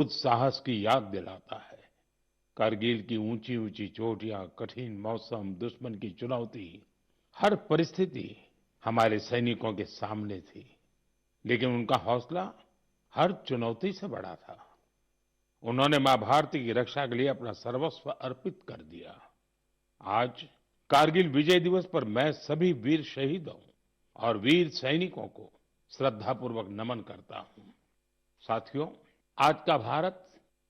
उस साहस की याद दिलाता है। कारगिल की ऊंची ऊंची चोटियां, कठिन मौसम, दुश्मन की चुनौती, हर परिस्थिति हमारे सैनिकों के सामने थी, लेकिन उनका हौसला हर चुनौती से बड़ा था। उन्होंने मां भारती की रक्षा के लिए अपना सर्वस्व अर्पित कर दिया। आज कारगिल विजय दिवस पर मैं सभी वीर शहीदों और वीर सैनिकों को श्रद्धापूर्वक नमन करता हूं। साथियों, आज का भारत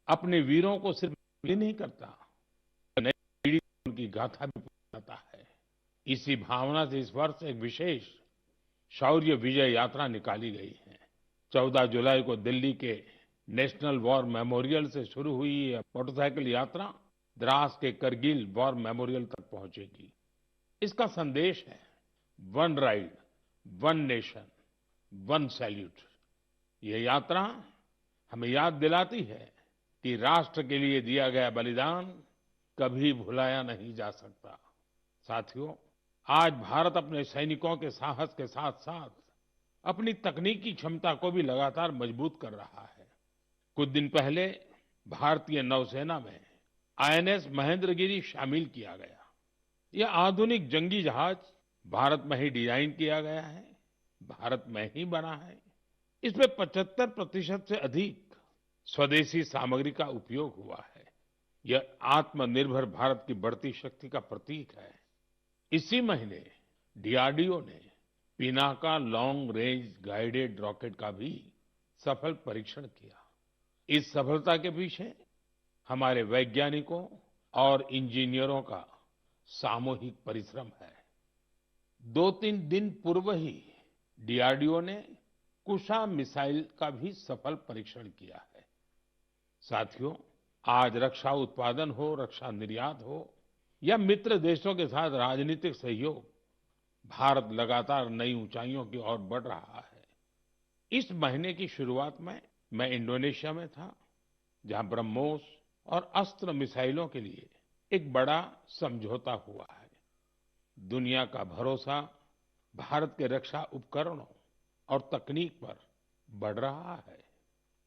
अपने वीरों को सिर्फ भी नहीं करता, नई पीढ़ी को उनकी गाथा भी बताता है। इसी भावना से इस वर्ष एक विशेष शौर्य विजय यात्रा निकाली गई है। 14 जुलाई को दिल्ली के नेशनल वॉर मेमोरियल से शुरू हुई ये मोटरसाइकिल यात्रा द्रास के करगिल वॉर मेमोरियल तक पहुंचेगी। इसका संदेश है, one ride, one nation, one salute. ये यात्रा हमें याद दिलाती है कि राष्ट्र के लिए दिया गया बलिदान कभी भुलाया नहीं जा सकता। साथियों, आज भारत अपने सैनिकों के साहस के साथ साथ अपनी तकनीकी क्षमता को भी लगातार मजबूत कर रहा है। कुछ दिन पहले भारतीय नौसेना में आईएनएस महेंद्रगिरी शामिल किया गया। यह आधुनिक जंगी जहाज भारत में ही डिजाइन किया गया है, भारत में ही बना है। इसमें 75% से अधिक स्वदेशी सामग्री का उपयोग हुआ है। यह आत्मनिर्भर भारत की बढ़ती शक्ति का प्रतीक है। इसी महीने डीआरडीओ ने Pinaka long range guided rocket का भी सफल परीक्षण किया। इस सफलता के पीछे हमारे वैज्ञानिकों और इंजीनियरों का सामूहिक परिश्रम है। 2-3 दिन पूर्व ही डीआरडीओ ने कुशा मिसाइल का भी सफल परीक्षण किया है। साथियों, आज रक्षा उत्पादन हो, रक्षा निर्यात हो या मित्र देशों के साथ राजनीतिक सहयोग, भारत लगातार नई ऊंचाइयों की ओर बढ़ रहा है। इस महीने की शुरुआत में मैं इंडोनेशिया में था, जहां ब्रह्मोस और अस्त्र मिसाइलों के लिए एक बड़ा समझौता हुआ है। दुनिया का भरोसा भारत के रक्षा उपकरणों और तकनीक पर बढ़ रहा है।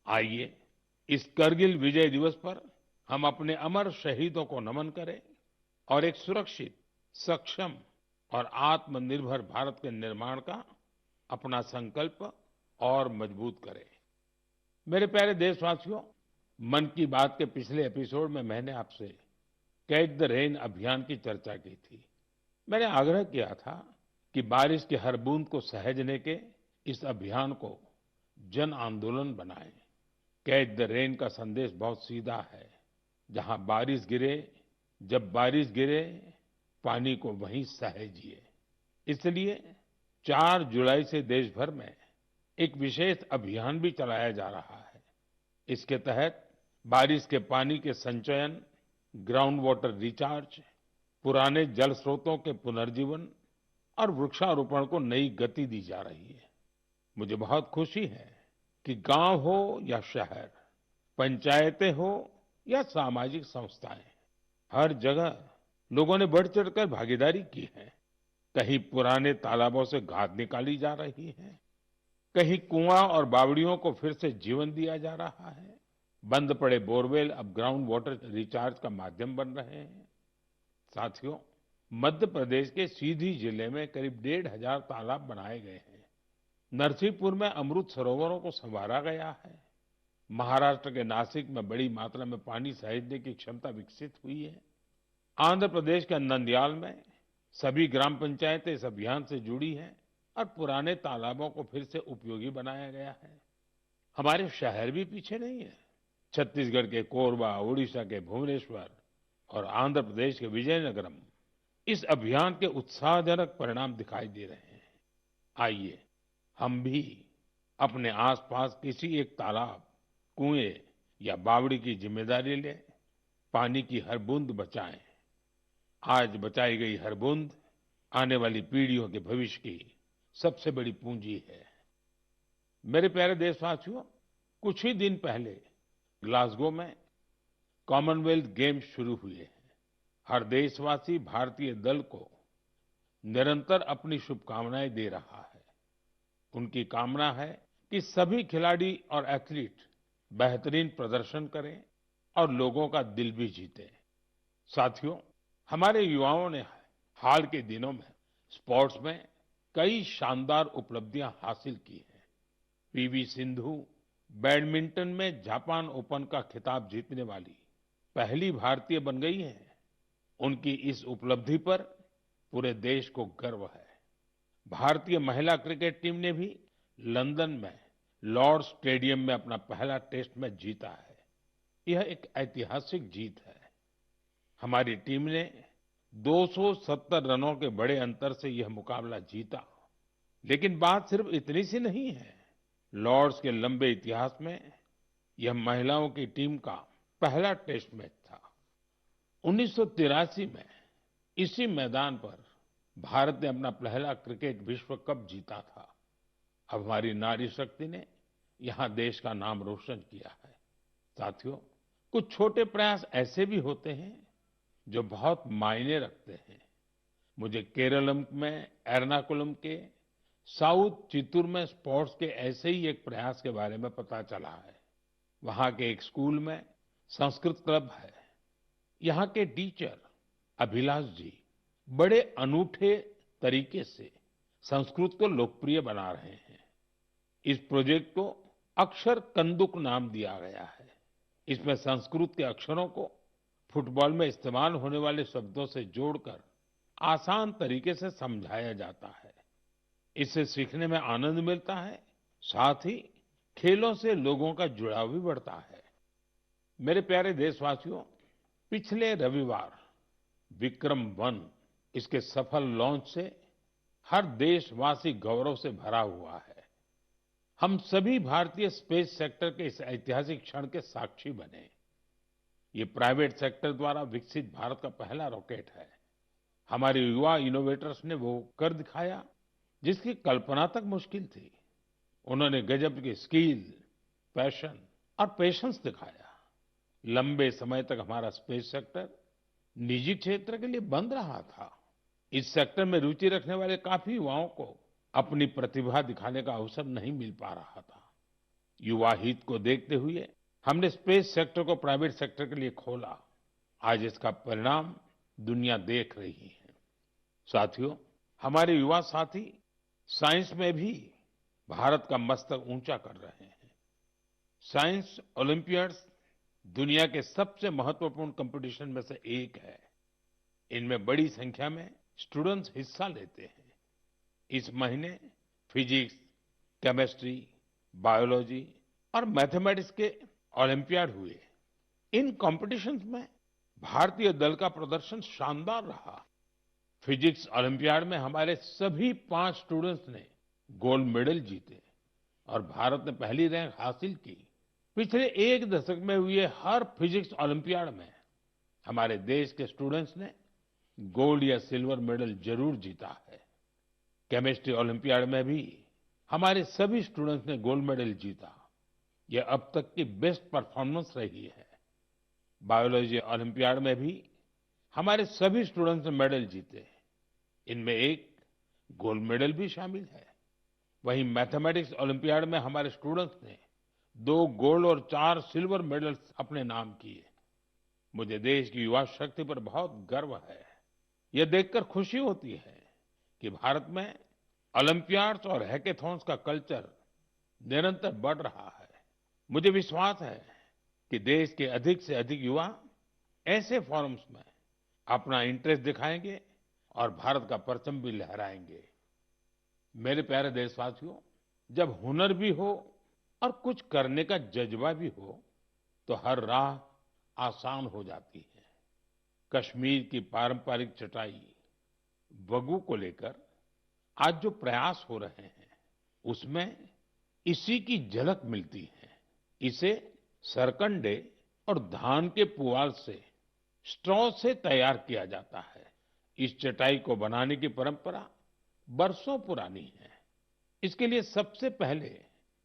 आइए, इस करगिल विजय दिवस पर हम अपने अमर शहीदों को नमन करें और एक सुरक्षित, सक्षम और आत्मनिर्भर भारत के निर्माण का अपना संकल्प और मजबूत करें। मेरे प्यारे देशवासियों, मन की बात के पिछले एपिसोड में मैंने आपसे कैच द रेन अभियान की चर्चा की थी। मैंने आग्रह किया था कि बारिश की हर बूंद को सहेजने के इस अभियान को जन आंदोलन बनाएं। कैच द रेन का संदेश बहुत सीधा है, जहां बारिश गिरे, जब बारिश गिरे, पानी को वहीं सहेजिए। इसलिए 4 जुलाई से देश भर में एक विशेष अभियान भी चलाया जा रहा है। इसके तहत बारिश के पानी के संचयन, ग्राउंड वाटर रिचार्ज, पुराने जल स्रोतों के पुनर्जीवन और वृक्षारोपण को नई गति दी जा रही है। मुझे बहुत खुशी है कि गांव हो या शहर, पंचायतें हो या सामाजिक संस्थाएं, हर जगह लोगों ने बढ़ चढ़कर भागीदारी की है। कहीं पुराने तालाबों से गाद निकाली जा रही है, कहीं कुआं और बावड़ियों को फिर से जीवन दिया जा रहा है। बंद पड़े बोरवेल अब ग्राउंड वाटर रिचार्ज का माध्यम बन रहे हैं। साथियों, मध्य प्रदेश के सीधी जिले में करीब 1,500 तालाब बनाए गए हैं। नरसिंहपुर में अमृत सरोवरों को संवारा गया है। महाराष्ट्र के नासिक में बड़ी मात्रा में पानी सहेजने की क्षमता विकसित हुई है। आंध्र प्रदेश के नंदयाल में सभी ग्राम पंचायतें इस अभियान से जुड़ी हैं और पुराने तालाबों को फिर से उपयोगी बनाया गया है। हमारे शहर भी पीछे नहीं है। छत्तीसगढ़ के कोरबा, उड़ीसा के भुवनेश्वर और आंध्र प्रदेश के विजयनगरम इस अभियान के उत्साहजनक परिणाम दिखाई दे रहे हैं। आइए, हम भी अपने आसपास किसी एक तालाब, कुएं या बावड़ी की जिम्मेदारी लें। पानी की हर बूंद बचाएं। आज बचाई गई हर बूंद आने वाली पीढ़ियों के भविष्य की सबसे बड़ी पूंजी है। मेरे प्यारे देशवासियों, कुछ ही दिन पहले ग्लासगो में कॉमनवेल्थ गेम्स शुरू हुए हैं। हर देशवासी भारतीय दल को निरंतर अपनी शुभकामनाएं दे रहा है। उनकी कामना है कि सभी खिलाड़ी और एथलीट बेहतरीन प्रदर्शन करें और लोगों का दिल भी जीते। साथियों, हमारे युवाओं ने हाल के दिनों में स्पोर्ट्स में कई शानदार उपलब्धियां हासिल की हैं। पीवी सिंधु बैडमिंटन में जापान ओपन का खिताब जीतने वाली पहली भारतीय बन गई हैं। उनकी इस उपलब्धि पर पूरे देश को गर्व है। भारतीय महिला क्रिकेट टीम ने भी लंदन में लॉर्ड्स स्टेडियम में अपना पहला टेस्ट मैच जीता है। यह एक ऐतिहासिक जीत है। हमारी टीम ने 270 रनों के बड़े अंतर से यह मुकाबला जीता। लेकिन बात सिर्फ इतनी सी नहीं है। लॉर्ड्स के लंबे इतिहास में यह महिलाओं की टीम का पहला टेस्ट मैच था। 1983 में इसी मैदान पर भारत ने अपना पहला क्रिकेट विश्व कप जीता था। अब हमारी नारी शक्ति ने यहाँ देश का नाम रोशन किया है। साथियों, कुछ छोटे प्रयास ऐसे भी होते हैं जो बहुत मायने रखते हैं। मुझे केरलम में एर्नाकुलम के साउथ चित्तूर में स्पोर्ट्स के ऐसे ही एक प्रयास के बारे में पता चला है। वहाँ के एक स्कूल में संस्कृत क्लब है। यहाँ के टीचर अभिलाष जी बड़े अनूठे तरीके से संस्कृत को लोकप्रिय बना रहे हैं। इस प्रोजेक्ट को अक्षर कंदुक नाम दिया गया है। इसमें संस्कृत के अक्षरों को फुटबॉल में इस्तेमाल होने वाले शब्दों से जोड़कर आसान तरीके से समझाया जाता है। इससे सीखने में आनंद मिलता है, साथ ही खेलों से लोगों का जुड़ाव भी बढ़ता है। मेरे प्यारे देशवासियों, पिछले रविवार विक्रम-1 इसके सफल लॉन्च से हर देशवासी गौरव से भरा हुआ है। हम सभी भारतीय स्पेस सेक्टर के इस ऐतिहासिक क्षण के साक्षी बने। ये प्राइवेट सेक्टर द्वारा विकसित भारत का पहला रॉकेट है। हमारे युवा इनोवेटर्स ने वो कर दिखाया जिसकी कल्पना तक मुश्किल थी। उन्होंने गजब की स्किल, पैशन और पेशेंस दिखाया। लंबे समय तक हमारा स्पेस सेक्टर निजी क्षेत्र के लिए बंद रहा था। इस सेक्टर में रुचि रखने वाले काफी युवाओं को अपनी प्रतिभा दिखाने का अवसर नहीं मिल पा रहा था। युवा हित को देखते हुए हमने स्पेस सेक्टर को प्राइवेट सेक्टर के लिए खोला। आज इसका परिणाम दुनिया देख रही है। साथियों, हमारे युवा साथी साइंस में भी भारत का मस्तक ऊंचा कर रहे हैं। साइंस ओलंपियाड्स दुनिया के सबसे महत्वपूर्ण कंपटीशन में से एक है। इनमें बड़ी संख्या में स्टूडेंट्स हिस्सा लेते हैं। इस महीने फिजिक्स, केमिस्ट्री, बायोलॉजी और मैथमेटिक्स के ओलंपियाड हुए। इन कॉम्पिटिशन्स में भारतीय दल का प्रदर्शन शानदार रहा। फिजिक्स ओलंपियाड में हमारे सभी 5 स्टूडेंट्स ने गोल्ड मेडल जीते और भारत ने पहली रैंक हासिल की। पिछले एक दशक में हुए हर फिजिक्स ओलंपियाड में हमारे देश के स्टूडेंट्स ने गोल्ड या सिल्वर मेडल जरूर जीता है। केमिस्ट्री ओलंपियाड में भी हमारे सभी स्टूडेंट्स ने गोल्ड मेडल जीता। यह अब तक की बेस्ट परफॉर्मेंस रही है। बायोलॉजी ओलंपियाड में भी हमारे सभी स्टूडेंट्स ने मेडल जीते। इनमें एक गोल्ड मेडल भी शामिल है। वहीं मैथमेटिक्स ओलंपियाड में हमारे स्टूडेंट्स ने 2 गोल्ड और 4 सिल्वर मेडल्स अपने नाम किए। मुझे देश की युवा शक्ति पर बहुत गर्व है। यह देखकर खुशी होती है कि भारत में ओलंपियाड्स और हैकेथॉन्स का कल्चर निरंतर बढ़ रहा है। मुझे विश्वास है कि देश के अधिक से अधिक युवा ऐसे फोरम्स में अपना इंटरेस्ट दिखाएंगे और भारत का परचम भी लहराएंगे। मेरे प्यारे देशवासियों, जब हुनर भी हो और कुछ करने का जज्बा भी हो तो हर राह आसान हो जाती है। कश्मीर की पारंपरिक चटाई वगु को लेकर आज जो प्रयास हो रहे हैं उसमें इसी की झलक मिलती है। इसे सरकंडे और धान के पुआल से स्ट्रॉ से तैयार किया जाता है। इस चटाई को बनाने की परंपरा बरसों पुरानी है। इसके लिए सबसे पहले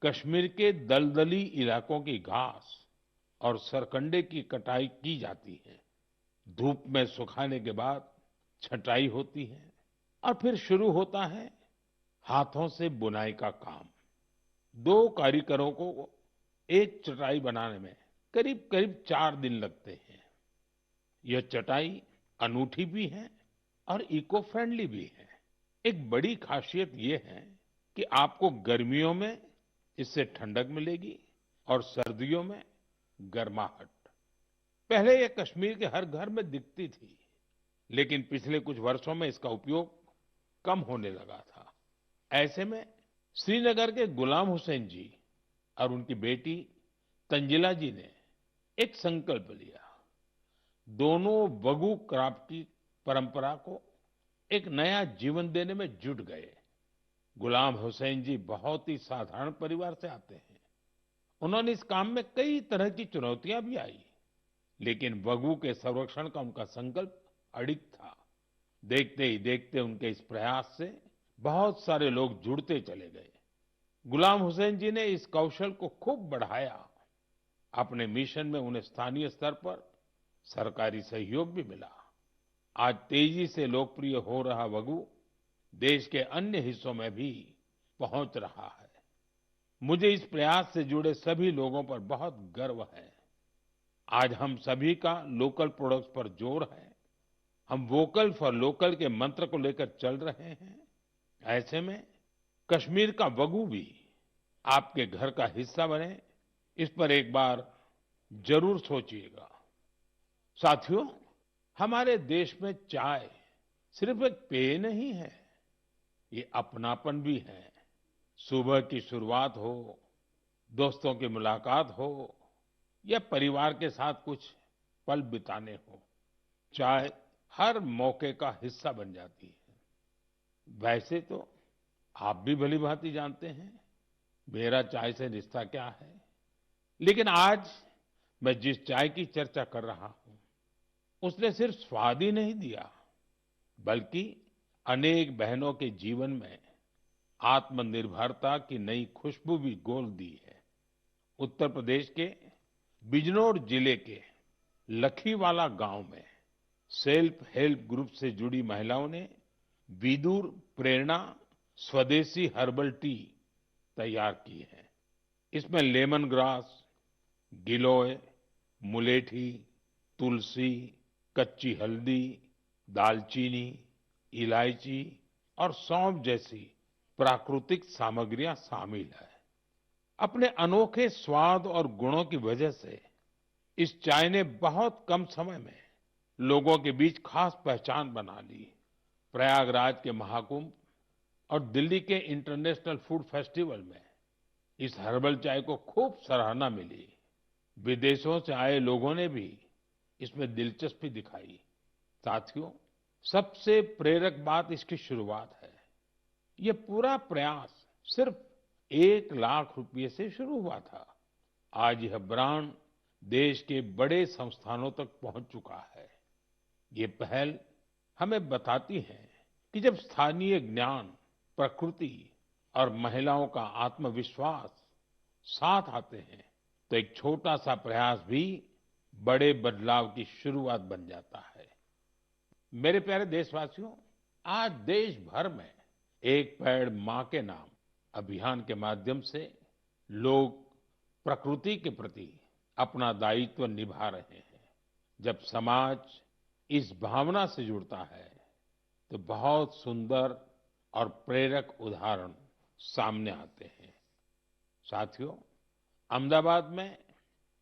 कश्मीर के दलदली इलाकों की घास और सरकंडे की कटाई की जाती है। धूप में सुखाने के बाद छटाई होती है और फिर शुरू होता है हाथों से बुनाई का काम। 2 कारीगरों को एक चटाई बनाने में करीब करीब 4 दिन लगते हैं। यह चटाई अनूठी भी है और इको फ्रेंडली भी है। एक बड़ी खासियत ये है कि आपको गर्मियों में इससे ठंडक मिलेगी और सर्दियों में गर्माहट। पहले ये कश्मीर के हर घर में दिखती थी, लेकिन पिछले कुछ वर्षों में इसका उपयोग कम होने लगा था। ऐसे में श्रीनगर के गुलाम हुसैन जी और उनकी बेटी तंजिला जी ने एक संकल्प लिया। दोनों वगु क्राफ्ट की परंपरा को एक नया जीवन देने में जुट गए। गुलाम हुसैन जी बहुत ही साधारण परिवार से आते हैं। उन्होंने इस काम में कई तरह की चुनौतियां भी आई, लेकिन वगु के संरक्षण का उनका संकल्प अडिग था। देखते ही देखते उनके इस प्रयास से बहुत सारे लोग जुड़ते चले गए। गुलाम हुसैन जी ने इस कौशल को खूब बढ़ाया। अपने मिशन में उन्हें स्थानीय स्तर पर सरकारी सहयोग भी मिला। आज तेजी से लोकप्रिय हो रहा वगु देश के अन्य हिस्सों में भी पहुंच रहा है। मुझे इस प्रयास से जुड़े सभी लोगों पर बहुत गर्व है। आज हम सभी का लोकल प्रोडक्ट्स पर जोर है। हम वोकल फॉर लोकल के मंत्र को लेकर चल रहे हैं। ऐसे में कश्मीर का वगु भी आपके घर का हिस्सा बने, इस पर एक बार जरूर सोचिएगा। साथियों, हमारे देश में चाय सिर्फ एक पेय नहीं है, ये अपनापन भी है। सुबह की शुरुआत हो, दोस्तों की मुलाकात हो या परिवार के साथ कुछ पल बिताने हो, चाय हर मौके का हिस्सा बन जाती है। वैसे तो आप भी भलीभांति जानते हैं मेरा चाय से रिश्ता क्या है, लेकिन आज मैं जिस चाय की चर्चा कर रहा हूं, उसने सिर्फ स्वाद ही नहीं दिया, बल्कि अनेक बहनों के जीवन में आत्मनिर्भरता की नई खुशबू भी घोल दी है। उत्तर प्रदेश के बिजनौर जिले के लखीवाला गांव में सेल्फ हेल्प ग्रुप से जुड़ी महिलाओं ने विदुर प्रेरणा स्वदेशी हर्बल टी तैयार की है। इसमें लेमन ग्रास, गिलोय, मुलेठी, तुलसी, कच्ची हल्दी, दालचीनी, इलायची और सौंफ जैसी प्राकृतिक सामग्रियां शामिल है। अपने अनोखे स्वाद और गुणों की वजह से इस चाय ने बहुत कम समय में लोगों के बीच खास पहचान बना ली। प्रयागराज के महाकुंभ और दिल्ली के इंटरनेशनल फूड फेस्टिवल में इस हर्बल चाय को खूब सराहना मिली। विदेशों से आए लोगों ने भी इसमें दिलचस्पी दिखाई। साथियों, सबसे प्रेरक बात इसकी शुरुआत है। ये पूरा प्रयास सिर्फ 1 लाख रुपए से शुरू हुआ था। आज यह ब्रांड देश के बड़े संस्थानों तक पहुंच चुका है। ये पहल हमें बताती है कि जब स्थानीय ज्ञान, प्रकृति और महिलाओं का आत्मविश्वास साथ आते हैं, तो एक छोटा सा प्रयास भी बड़े बदलाव की शुरुआत बन जाता है। मेरे प्यारे देशवासियों, आज देश भर में एक पेड़ मां के नाम अभियान के माध्यम से लोग प्रकृति के प्रति अपना दायित्व निभा रहे हैं। जब समाज इस भावना से जुड़ता है, तो बहुत सुंदर और प्रेरक उदाहरण सामने आते हैं। साथियों, अहमदाबाद में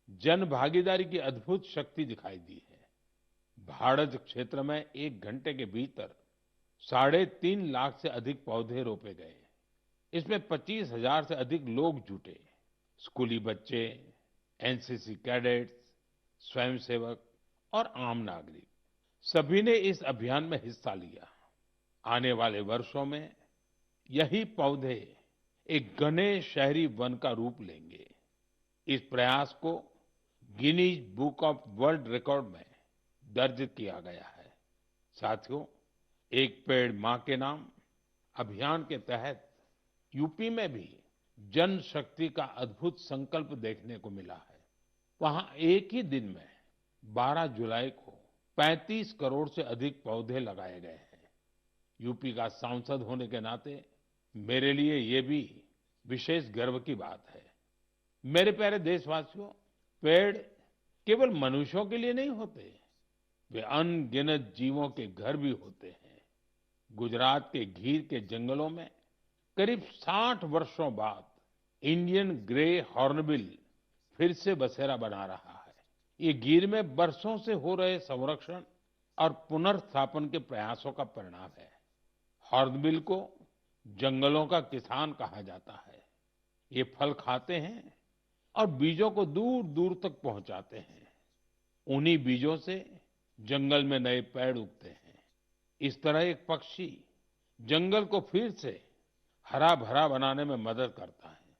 जन भागीदारी की अद्भुत शक्ति दिखाई दी है। भाड़ज क्षेत्र में 1 घंटे के भीतर 3.5 लाख से अधिक पौधे रोपे गए। इसमें 25,000 से अधिक लोग जुटे। स्कूली बच्चे, एनसीसी कैडेट्स, स्वयंसेवक और आम नागरिक, सभी ने इस अभियान में हिस्सा लिया। आने वाले वर्षों में यही पौधे एक घने शहरी वन का रूप लेंगे। इस प्रयास को Guinness book of world record में दर्ज किया गया है। साथियों, एक पेड़ मां के नाम अभियान के तहत यूपी में भी जन शक्ति का अद्भुत संकल्प देखने को मिला है। वहां एक ही दिन में 12 जुलाई को 35 करोड़ से अधिक पौधे लगाए गए हैं। यूपी का सांसद होने के नाते मेरे लिए ये भी विशेष गर्व की बात है। मेरे प्यारे देशवासियों, पेड़ केवल मनुष्यों के लिए नहीं होते, वे अनगिनत जीवों के घर भी होते हैं। गुजरात के गीर के जंगलों में करीब 60 वर्षों बाद इंडियन ग्रे हॉर्नबिल फिर से बसेरा बना रहा है। ये गीर में बरसों से हो रहे संरक्षण और पुनर्स्थापन के प्रयासों का परिणाम है। हॉर्नबिल को जंगलों का किसान कहा जाता है। ये फल खाते हैं और बीजों को दूर दूर तक पहुंचाते हैं। उन्हीं बीजों से जंगल में नए पेड़ उगते हैं। इस तरह एक पक्षी जंगल को फिर से हरा भरा बनाने में मदद करता है।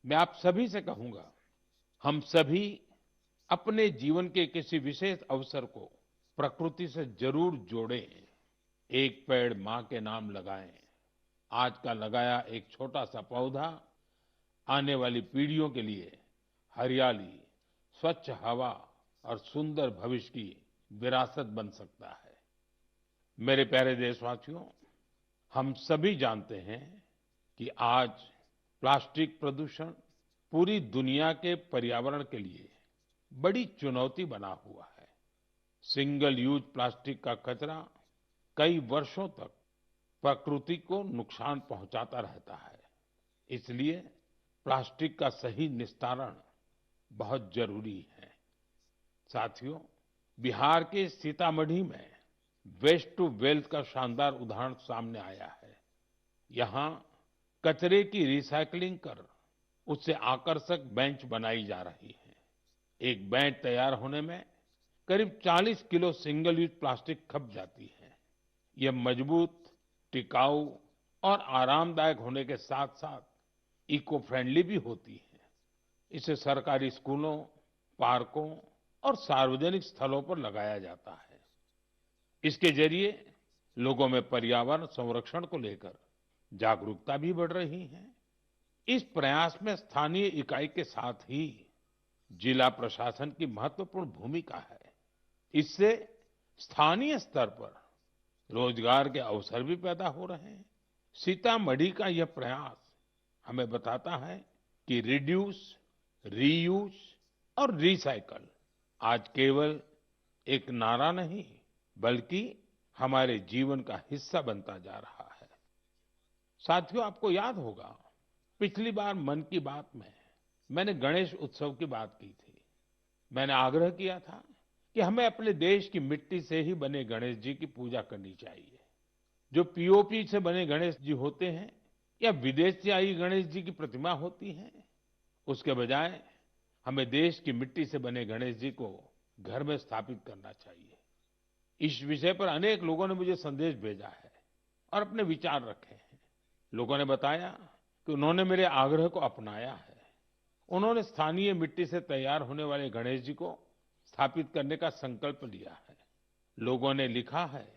मैं आप सभी से कहूंगा, हम सभी अपने जीवन के किसी विशेष अवसर को प्रकृति से जरूर जोड़ें। एक पेड़ माँ के नाम लगाएं। आज का लगाया एक छोटा सा पौधा आने वाली पीढ़ियों के लिए हरियाली, स्वच्छ हवा और सुंदर भविष्य की विरासत बन सकता है। मेरे प्यारे देशवासियों, हम सभी जानते हैं कि आज प्लास्टिक प्रदूषण पूरी दुनिया के पर्यावरण के लिए बड़ी चुनौती बना हुआ है। सिंगल यूज प्लास्टिक का कचरा कई वर्षों तक प्रकृति को नुकसान पहुंचाता रहता है। इसलिए प्लास्टिक का सही निस्तारण बहुत जरूरी है। साथियों, बिहार के सीतामढ़ी में वेस्ट टू वेल्थ का शानदार उदाहरण सामने आया है। यहाँ कचरे की रिसाइकलिंग कर उससे आकर्षक बेंच बनाई जा रही है। एक बेंच तैयार होने में करीब 40 किलो सिंगल यूज प्लास्टिक खप जाती है। यह मजबूत, टिकाऊ और आरामदायक होने के साथ साथ इको फ्रेंडली भी होती है। इसे सरकारी स्कूलों, पार्कों और सार्वजनिक स्थलों पर लगाया जाता है। इसके जरिए लोगों में पर्यावरण संरक्षण को लेकर जागरूकता भी बढ़ रही है। इस प्रयास में स्थानीय इकाई के साथ ही जिला प्रशासन की महत्वपूर्ण भूमिका है। इससे स्थानीय स्तर पर रोजगार के अवसर भी पैदा हो रहे हैं। सीतामढ़ी का यह प्रयास हमें बताता है कि रिड्यूस, रीयूज और रिसाइकल आज केवल एक नारा नहीं, बल्कि हमारे जीवन का हिस्सा बनता जा रहा है। साथियों, आपको याद होगा, पिछली बार मन की बात में मैंने गणेश उत्सव की बात की थी। मैंने आग्रह किया था कि हमें अपने देश की मिट्टी से ही बने गणेश जी की पूजा करनी चाहिए। जो पीओपी से बने गणेश जी होते हैं या विदेश से आई गणेश जी की प्रतिमा होती है, उसके बजाय हमें देश की मिट्टी से बने गणेश जी को घर में स्थापित करना चाहिए। इस विषय पर अनेक लोगों ने मुझे संदेश भेजा है और अपने विचार रखे हैं। लोगों ने बताया कि उन्होंने मेरे आग्रह को अपनाया है। उन्होंने स्थानीय मिट्टी से तैयार होने वाले गणेश जी को स्थापित करने का संकल्प लिया है। लोगों ने लिखा है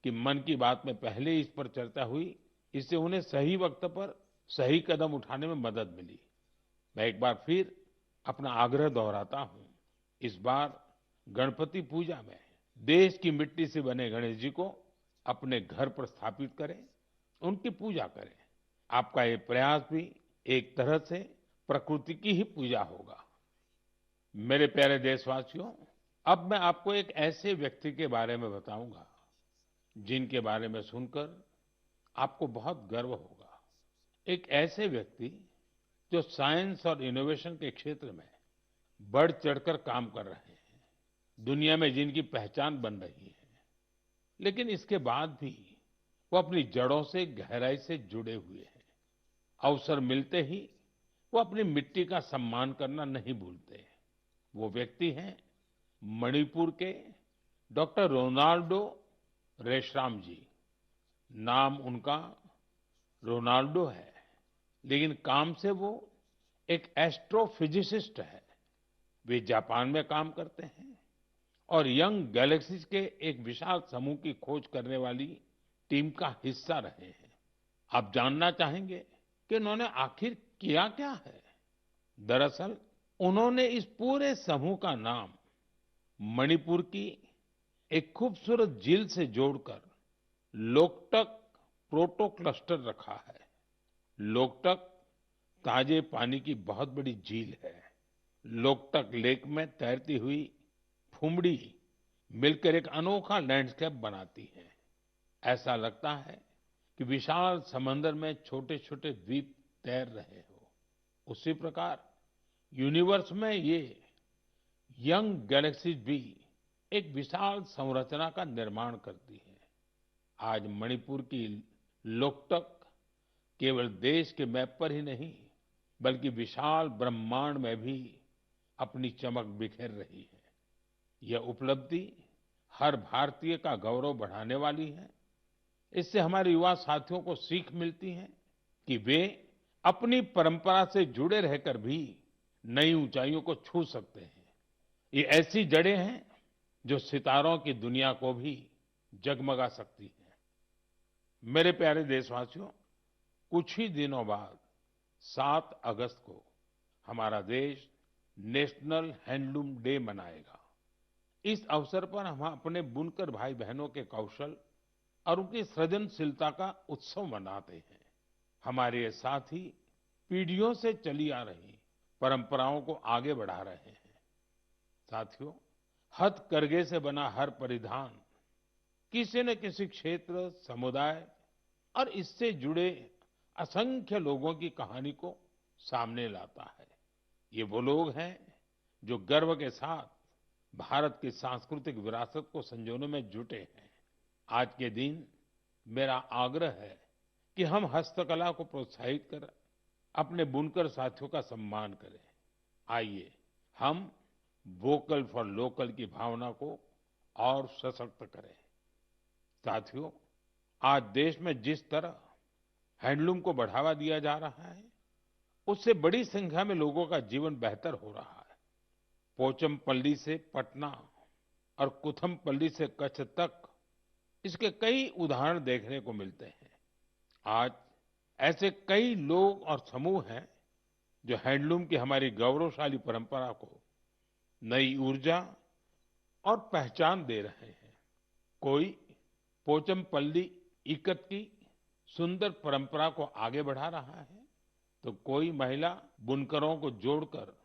कि मन की बात में पहले इस पर चर्चा हुई, इससे उन्हें सही वक्त पर सही कदम उठाने में मदद मिली। मैं एक बार फिर अपना आग्रह दोहराता हूं। इस बार गणपति पूजा में देश की मिट्टी से बने गणेश जी को अपने घर पर स्थापित करें, उनकी पूजा करें। आपका ये प्रयास भी एक तरह से प्रकृति की ही पूजा होगा। मेरे प्यारे देशवासियों, अब मैं आपको एक ऐसे व्यक्ति के बारे में बताऊंगा जिनके बारे में सुनकर आपको बहुत गर्व होगा। एक ऐसे व्यक्ति जो साइंस और इनोवेशन के क्षेत्र में बढ़ चढ़कर काम कर रहे हैं, दुनिया में जिनकी पहचान बन रही है, लेकिन इसके बाद भी वो अपनी जड़ों से गहराई से जुड़े हुए हैं। अवसर मिलते ही वो अपनी मिट्टी का सम्मान करना नहीं भूलते। वो व्यक्ति हैं मणिपुर के डॉक्टर रोनाल्डो रेशराम जी। नाम उनका रोनाल्डो है, लेकिन काम से वो एक एस्ट्रोफिजिसिस्ट है। वे जापान में काम करते हैं और यंग गैलेक्सीज के एक विशाल समूह की खोज करने वाली टीम का हिस्सा रहे हैं। आप जानना चाहेंगे कि उन्होंने आखिर किया क्या है? दरअसल उन्होंने इस पूरे समूह का नाम मणिपुर की एक खूबसूरत झील से जोड़कर लोकटक प्रोटो क्लस्टर रखा है। लोकटक ताजे पानी की बहुत बड़ी झील है। लोकटक लेक में तैरती हुई फुमड़ी मिलकर एक अनोखा लैंडस्केप बनाती हैं। ऐसा लगता है कि विशाल समंदर में छोटे-छोटे द्वीप तैर रहे हो। उसी प्रकार यूनिवर्स में ये यंग गैलेक्सीज भी एक विशाल संरचना का निर्माण करती है। आज मणिपुर की लोकटक केवल देश के मैप पर ही नहीं, बल्कि विशाल ब्रह्मांड में भी अपनी चमक बिखेर रही है। यह उपलब्धि हर भारतीय का गौरव बढ़ाने वाली है। इससे हमारे युवा साथियों को सीख मिलती है कि वे अपनी परंपरा से जुड़े रहकर भी नई ऊंचाइयों को छू सकते हैं। ये ऐसी जड़ें हैं जो सितारों की दुनिया को भी जगमगा सकती हैं। मेरे प्यारे देशवासियों, कुछ ही दिनों बाद 7 अगस्त को हमारा देश नेशनल हैंडलूम डे मनाएगा। इस अवसर पर हम अपने बुनकर भाई बहनों के कौशल और उनकी सृजनशीलता का उत्सव मनाते हैं। हमारे ये साथी पीढ़ियों से चली आ रही परंपराओं को आगे बढ़ा रहे हैं। साथियों, हथकरघे से बना हर परिधान किसी न किसी क्षेत्र, समुदाय और इससे जुड़े असंख्य लोगों की कहानी को सामने लाता है। ये वो लोग हैं जो गर्व के साथ भारत की सांस्कृतिक विरासत को संजोने में जुटे हैं। आज के दिन मेरा आग्रह है कि हम हस्तकला को प्रोत्साहित कर अपने बुनकर साथियों का सम्मान करें। आइए हम वोकल फॉर लोकल की भावना को और सशक्त करें। साथियों, आज देश में जिस तरह हैंडलूम को बढ़ावा दिया जा रहा है, उससे बड़ी संख्या में लोगों का जीवन बेहतर हो रहा है। पोचमपल्ली से पटना और कुथमपल्ली से कच्छ तक इसके कई उदाहरण देखने को मिलते हैं। आज ऐसे कई लोग और समूह हैं जो हैंडलूम की हमारी गौरवशाली परंपरा को नई ऊर्जा और पहचान दे रहे हैं। कोई पोचमपल्ली इकत की सुंदर परंपरा को आगे बढ़ा रहा है, तो कोई महिला बुनकरों को जोड़कर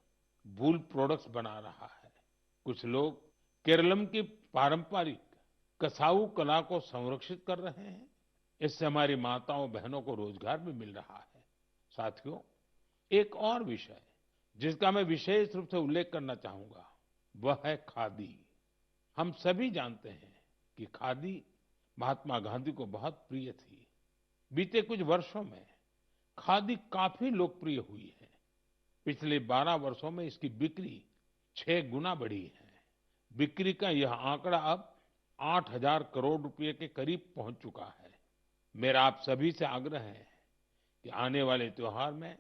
वूल प्रोडक्ट्स बना रहा है। कुछ लोग केरलम की पारंपरिक कसाऊ कला को संरक्षित कर रहे हैं। इससे हमारी माताओं बहनों को रोजगार भी मिल रहा है। साथियों, एक और विषय जिसका मैं विशेष रूप से उल्लेख करना चाहूंगा, वह है खादी। हम सभी जानते हैं कि खादी महात्मा गांधी को बहुत प्रिय थी। बीते कुछ वर्षों में खादी काफी लोकप्रिय हुई है। पिछले 12 वर्षों में इसकी बिक्री 6 गुना बढ़ी है। बिक्री का यह आंकड़ा अब 8,000 करोड़ रुपए के करीब पहुंच चुका है। मेरा आप सभी से आग्रह है कि आने वाले त्योहार में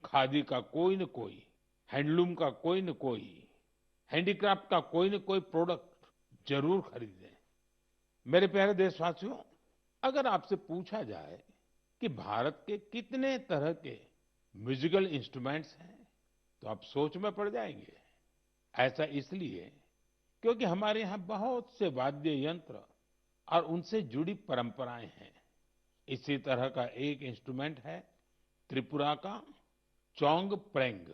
खादी का कोई न कोई, हैंडलूम का कोई न कोई, हैंडीक्राफ्ट का कोई न कोई प्रोडक्ट जरूर खरीदें। मेरे प्यारे देशवासियों, अगर आपसे पूछा जाए कि भारत के कितने तरह के म्यूजिकल इंस्ट्रूमेंट्स हैं, तो आप सोच में पड़ जाएंगे। ऐसा इसलिए क्योंकि हमारे यहाँ बहुत से वाद्य यंत्र और उनसे जुड़ी परंपराएं हैं। इसी तरह का एक इंस्ट्रूमेंट है त्रिपुरा का चोंग-प्रेंग।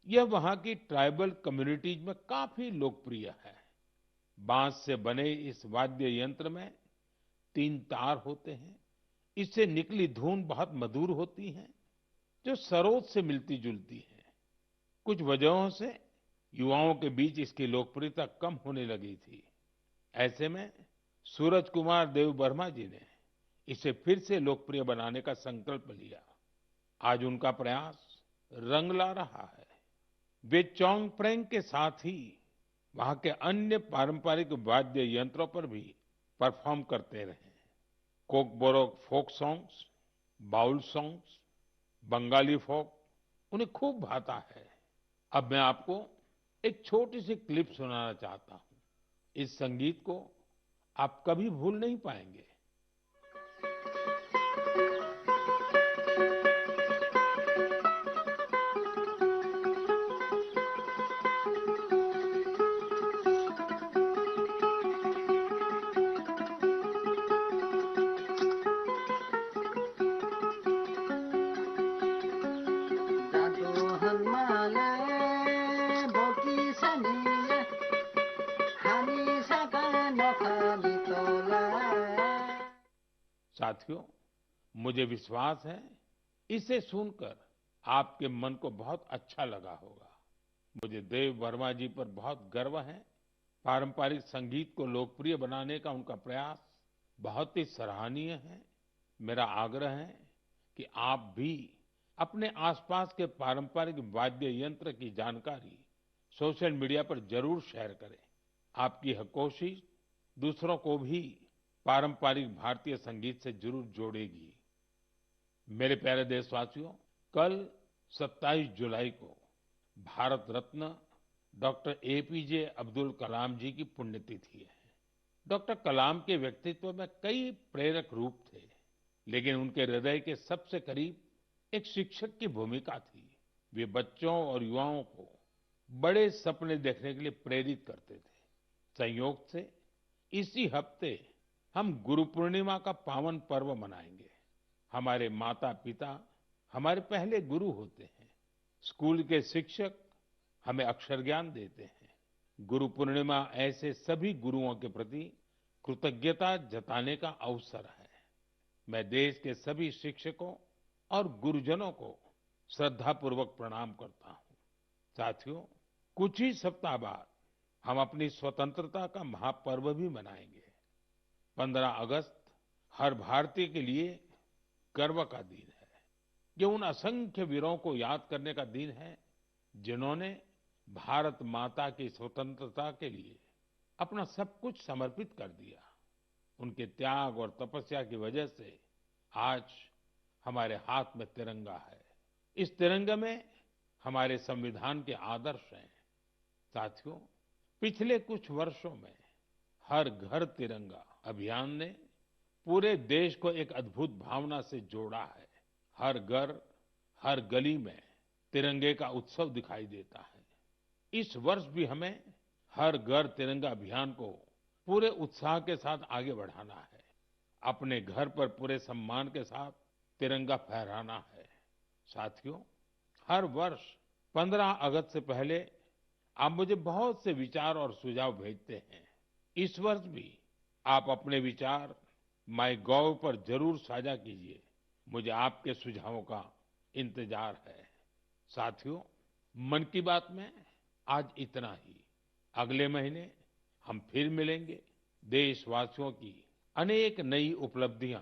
यह वहाँ की ट्राइबल कम्युनिटीज में काफी लोकप्रिय है। बांस से बने इस वाद्य यंत्र में 3 तार होते हैं। इससे निकली धुन बहुत मधुर होती है, जो सरोद से मिलती जुलती है। कुछ वजहों से युवाओं के बीच इसकी लोकप्रियता कम होने लगी थी। ऐसे में सूरज कुमार देवबर्मा जी ने इसे फिर से लोकप्रिय बनाने का संकल्प लिया। आज उनका प्रयास रंग ला रहा है। वे चोंग-प्रेंग के साथ ही वहाँ के अन्य पारंपरिक वाद्य यंत्रों पर भी परफॉर्म करते रहे। Kokborok folk songs, Baul songs, Bengali folk उन्हें खूब भाता है। अब मैं आपको एक छोटी सी क्लिप सुनाना चाहता हूँ। इस संगीत को आप कभी भूल नहीं पाएंगे। Dadohan male साथियों, मुझे विश्वास है इसे सुनकर आपके मन को बहुत अच्छा लगा होगा। मुझे देव वर्मा जी पर बहुत गर्व है। पारंपरिक संगीत को लोकप्रिय बनाने का उनका प्रयास बहुत ही सराहनीय है। मेरा आग्रह है कि आप भी अपने आसपास के पारंपरिक वाद्य यंत्र की जानकारी सोशल मीडिया पर जरूर शेयर करें। आपकी यह कोशिश दूसरों को भी पारंपरिक भारतीय संगीत से जरूर जोड़ेगी। मेरे प्यारे देशवासियों, कल 27 जुलाई को भारत रत्न डॉक्टर एपीजे अब्दुल कलाम जी की पुण्यतिथि है। डॉक्टर कलाम के व्यक्तित्व में कई प्रेरक रूप थे, लेकिन उनके हृदय के सबसे करीब एक शिक्षक की भूमिका थी। वे बच्चों और युवाओं को बड़े सपने देखने के लिए प्रेरित करते थे। संयोग से इसी हफ्ते हम गुरु पूर्णिमा का पावन पर्व मनाएंगे। हमारे माता पिता हमारे पहले गुरु होते हैं। स्कूल के शिक्षक हमें अक्षर ज्ञान देते हैं। गुरु पूर्णिमा ऐसे सभी गुरुओं के प्रति कृतज्ञता जताने का अवसर है। मैं देश के सभी शिक्षकों और गुरुजनों को श्रद्धापूर्वक प्रणाम करता हूँ। साथियों, कुछ ही सप्ताह बाद हम अपनी स्वतंत्रता का महापर्व भी मनाएंगे। 15 अगस्त हर भारतीय के लिए गर्व का दिन है। ये उन असंख्य वीरों को याद करने का दिन है जिन्होंने भारत माता की स्वतंत्रता के लिए अपना सब कुछ समर्पित कर दिया। उनके त्याग और तपस्या की वजह से आज हमारे हाथ में तिरंगा है। इस तिरंगे में हमारे संविधान के आदर्श हैं। साथियों, पिछले कुछ वर्षों में हर घर तिरंगा अभियान ने पूरे देश को एक अद्भुत भावना से जोड़ा है। हर घर, हर गली में तिरंगे का उत्सव दिखाई देता है। इस वर्ष भी हमें हर घर तिरंगा अभियान को पूरे उत्साह के साथ आगे बढ़ाना है। अपने घर पर पूरे सम्मान के साथ तिरंगा फहराना है। साथियों, हर वर्ष 15 अगस्त से पहले आप मुझे बहुत से विचार और सुझाव भेजते हैं। इस वर्ष भी आप अपने विचार माइगोव पर जरूर साझा कीजिए। मुझे आपके सुझावों का इंतजार है। साथियों, मन की बात में आज इतना ही। अगले महीने हम फिर मिलेंगे। देशवासियों की अनेक नई उपलब्धियां